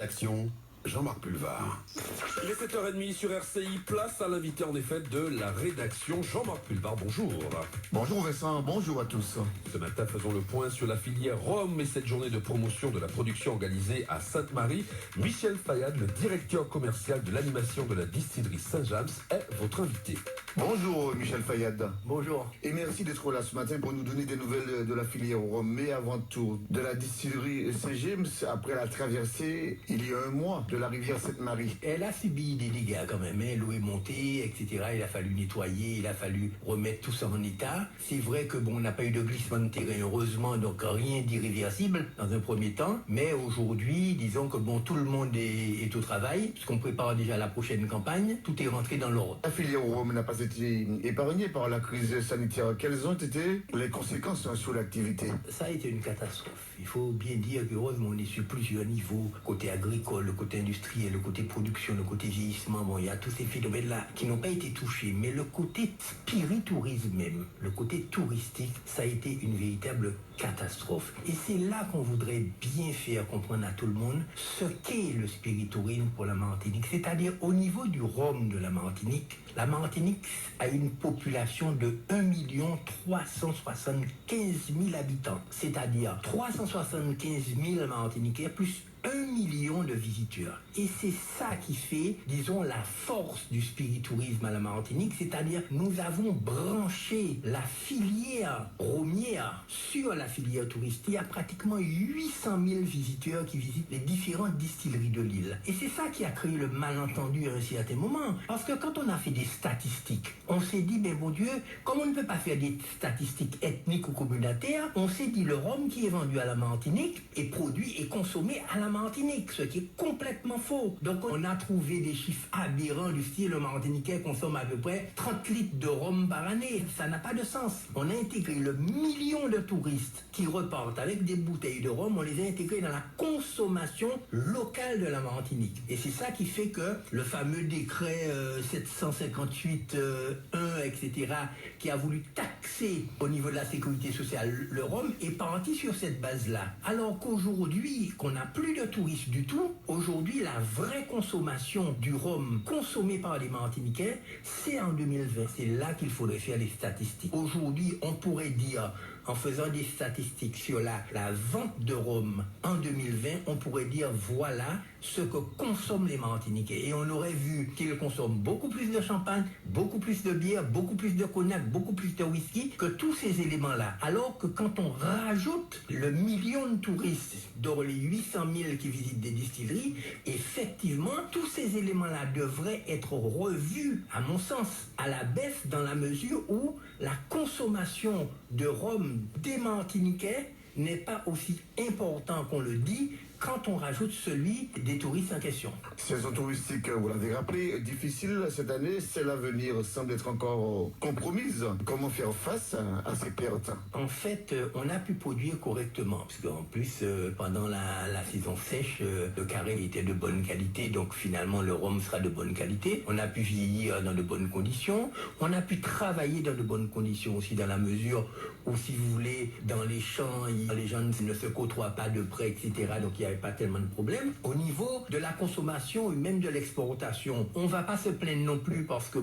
Action, Jean-Marc Pulvar. Il est 7h30 sur RCI, place à l'invité en effet de la rédaction, Jean-Marc Pulvar, bonjour. Bonjour Vincent, bonjour à tous. Ce matin, faisons le point sur la filière Rhum et cette journée de promotion de la production organisée à Sainte-Marie. Michel Fayad, le directeur commercial de l'animation de la distillerie Saint-James, est votre invité. Bonjour Michel Fayad. Bonjour. Et merci d'être là ce matin pour nous donner des nouvelles de la filière Rhum. Mais avant tout, de la distillerie Saint-James, après la traversée, il y a un mois, de la rivière Sainte-Marie. Elle a subi des dégâts quand même, hein. L'eau est montée, etc. Il a fallu nettoyer, il a fallu remettre tout ça en état. C'est vrai que on n'a pas eu de glissement de terrain, heureusement, donc rien d'irréversible dans un premier temps. Mais aujourd'hui, disons que tout le monde est au travail, puisqu'on prépare déjà la prochaine campagne. Tout est rentré dans l'ordre. La filière Rhum n'a pas été épargnée par la crise sanitaire. Quelles ont été les conséquences sur l'activité? Ça a été une catastrophe. Il faut bien dire que heureusement, on est sur plusieurs niveaux, côté agricole, le côté industriel, le côté production, le côté vieillissement. Il y a tous ces phénomènes-là qui n'ont pas été touchés. Mais le côté spiritourisme même, le côté touristique, ça a été une véritable catastrophe. Et c'est là qu'on voudrait bien faire comprendre à tout le monde ce qu'est le spiritourisme pour la Martinique. C'est-à-dire au niveau du rhum de la Martinique a une population de 1 375 000 habitants. C'est-à-dire 375 000 Martiniquais plus 1 million de visiteurs. Et c'est ça qui fait, disons, la force du spiritourisme à la Martinique, c'est-à-dire nous avons branché la filière rhummière sur la filière touristique. Il y a pratiquement 800 000 visiteurs qui visitent les différentes distilleries de l'île. Et c'est ça qui a créé le malentendu à un certain moment. Parce que quand on a fait des statistiques, on s'est dit, mais bon Dieu, comme on ne peut pas faire des statistiques ethniques ou communautaires, on s'est dit le rhum qui est vendu à la Martinique est produit et consommé à la Martinique, ce qui est complètement faux. Donc on a trouvé des chiffres aberrants du style le Martiniquais consomme à peu près 30 litres de rhum par année. Ça n'a pas de sens. On a intégré le million de touristes qui repartent avec des bouteilles de rhum, on les a intégrés dans la consommation locale de la Martinique. Et c'est ça qui fait que le fameux décret 758-1, etc., qui a voulu taxer au niveau de la sécurité sociale le rhum, est parti sur cette base-là. Alors qu'aujourd'hui, qu'on n'a plus de touristes du tout, aujourd'hui, la vraie consommation du rhum consommé par les Martiniquais, c'est en 2020. C'est là qu'il faudrait faire les statistiques. Aujourd'hui, on pourrait dire, en faisant des statistiques sur la vente de rhum en 2020, on pourrait dire voilà ce que consomment les Martiniquais. Et on aurait vu qu'ils consomment beaucoup plus de champagne, beaucoup plus de bière, beaucoup plus de cognac, beaucoup plus de whisky que tous ces éléments-là. Alors que quand on rajoute le million de touristes, dont les 800 000 qui visitent des distilleries, effectivement, tous ces éléments-là devraient être revus, à mon sens, à la baisse dans la mesure où la consommation de rhum des Martiniquais n'est pas aussi important qu'on le dit quand on rajoute celui des touristes en question. Saison touristique, vous l'avez rappelé, difficile cette année, celle à venir semble être encore compromise. Comment faire face à ces pertes? En fait, on a pu produire correctement, parce qu'en plus, pendant la saison sèche, le carré était de bonne qualité, donc finalement le rhum sera de bonne qualité. On a pu vieillir dans de bonnes conditions, on a pu travailler dans de bonnes conditions aussi, dans la mesure où, si vous voulez, dans les champs, les gens ne se côtoient pas de près, etc., donc il y a pas tellement de problèmes. Au niveau de la consommation et même de l'exportation, on va pas se plaindre non plus parce que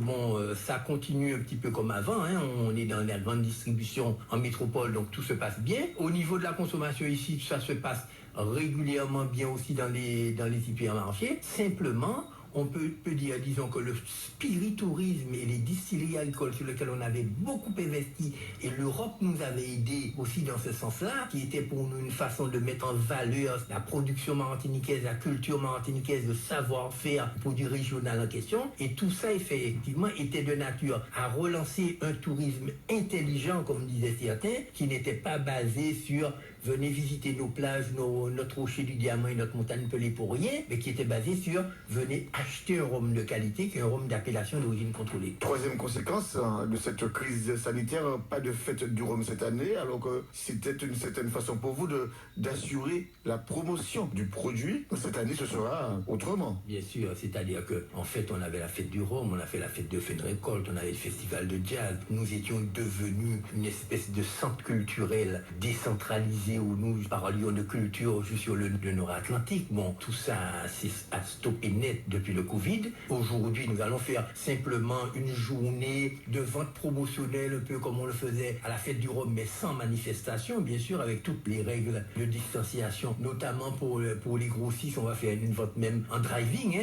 ça continue un petit peu comme avant, hein. On est dans la grande distribution en métropole, donc tout se passe bien. Au niveau de la consommation ici, ça se passe régulièrement bien aussi dans les hypermarchés. Simplement, on peut dire, disons, que le spiritourisme et les distilleries alcools sur lesquelles on avait beaucoup investi et l'Europe nous avait aidé aussi dans ce sens-là, qui était pour nous une façon de mettre en valeur la production martiniquaise, la culture martiniquaise, le savoir-faire, le produit régional en question. Et tout ça, effectivement, était de nature à relancer un tourisme intelligent, comme disaient certains, qui n'était pas basé sur venez visiter nos plages, notre rocher du diamant et notre montagne Pelée pour rien, mais qui était basé sur venez acheter un rhum de qualité, qui est un rhum d'appellation d'origine contrôlée. Troisième conséquence de cette crise sanitaire, pas de fête du rhum cette année, alors que c'était une certaine façon pour vous d'assurer la promotion du produit. Cette année, ce sera autrement. Bien sûr, c'est-à-dire que en fait, on avait la fête du rhum, on a fait la fête de fin de récolte, on avait le festival de jazz. Nous étions devenus une espèce de centre culturel décentralisé disait où nous parlions de culture juste sur le Nord-Atlantique. Bon, tout ça a stoppé net depuis le Covid. Aujourd'hui, nous allons faire simplement une journée de vente promotionnelle, un peu comme on le faisait à la fête du Rhum, mais sans manifestation, bien sûr, avec toutes les règles de distanciation, notamment pour les grossistes. On va faire une vente même en driving,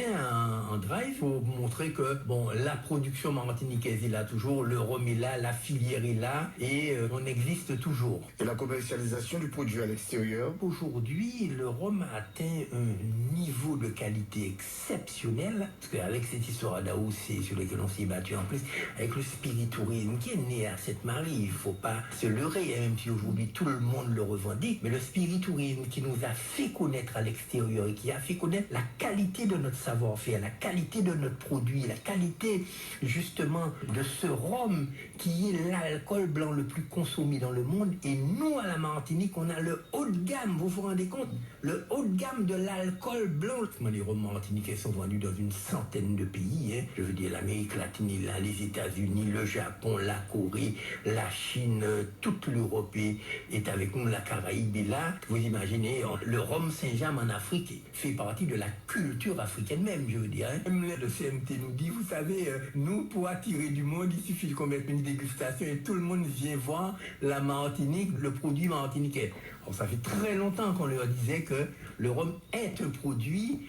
en drive, pour montrer que bon, la production martiniquaise est là toujours, le rhum est là, la filière est là, et on existe toujours. Et la commercialisation du produit à l'extérieur? Aujourd'hui, le rhum a atteint un niveau de qualité exceptionnel, parce qu'avec cette histoire d'AOC sur laquelle on s'est battu en plus, avec le spiritourisme qui est né à Sainte-Marie, il ne faut pas se leurrer, même si aujourd'hui tout le monde le revendique, mais le spiritourisme qui nous a fait connaître à l'extérieur et qui a fait connaître la qualité de notre savoir-faire, la qualité de notre produit, la qualité justement de ce rhum qui est l'alcool blanc le plus consommé dans le monde. Et nous, à la Martinique, on a le haut de gamme, vous vous rendez compte? Le haut de gamme de l'alcool blanc. Les rhums martiniquais sont vendus dans une centaine de pays. Je veux dire, l'Amérique latine est là, les États-Unis, le Japon, la Corée, la Chine, toute l'Europe est avec nous, la Caraïbe est là. Vous imaginez, le rhum Saint-James en Afrique fait partie de la culture africaine même, je veux dire. Même le CMT nous dit, vous savez, nous, pour attirer du monde, il suffit qu'on mette une dégustation et tout le monde vient voir la Martinique, le produit martiniquais. Alors, ça fait très longtemps qu'on leur disait que le rhum est un produit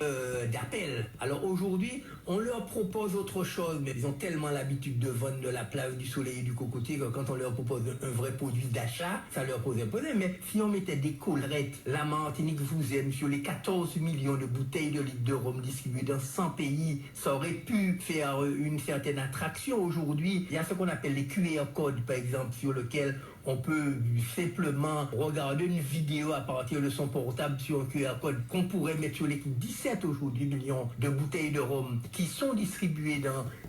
d'appel. Alors aujourd'hui, on leur propose autre chose, mais ils ont tellement l'habitude de vendre de la plage, du soleil et du cocotier que quand on leur propose un vrai produit d'achat, ça leur pose un problème. Mais si on mettait des collerettes, la Martinique vous aime, sur les 14 millions de bouteilles de litres de rhum distribuées dans 100 pays, ça aurait pu faire une certaine attraction. Aujourd'hui, il y a ce qu'on appelle les QR codes, par exemple, sur lequel on peut simplement regarder une vidéo à partir de son portable sur un QR code qu'on pourrait mettre sur les 17 aujourd'hui millions de bouteilles de rhum qui sont distribuées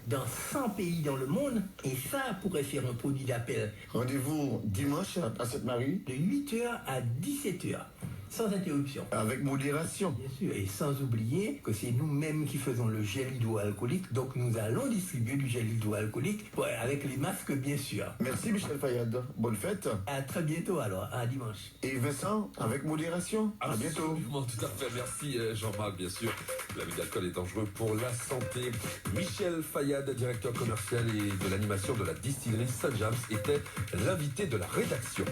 dans 100 pays dans le monde, et ça pourrait faire un produit d'appel. Rendez-vous dimanche à Sainte-Marie? De 8h à 17h. Sans interruption. Avec modération. Bien sûr, et sans oublier que c'est nous-mêmes qui faisons le gel hydroalcoolique, donc nous allons distribuer du gel hydroalcoolique avec les masques, bien sûr. Merci Michel Fayad, bonne fête. À très bientôt alors, à dimanche. Et Vincent, avec modération, à bientôt. Absolument, tout à fait, merci Jean-Marc, bien sûr. L'abus d'alcool est dangereux pour la santé. Michel Fayad, directeur commercial et de l'animation de la distillerie Saint-James, était l'invité de la rédaction.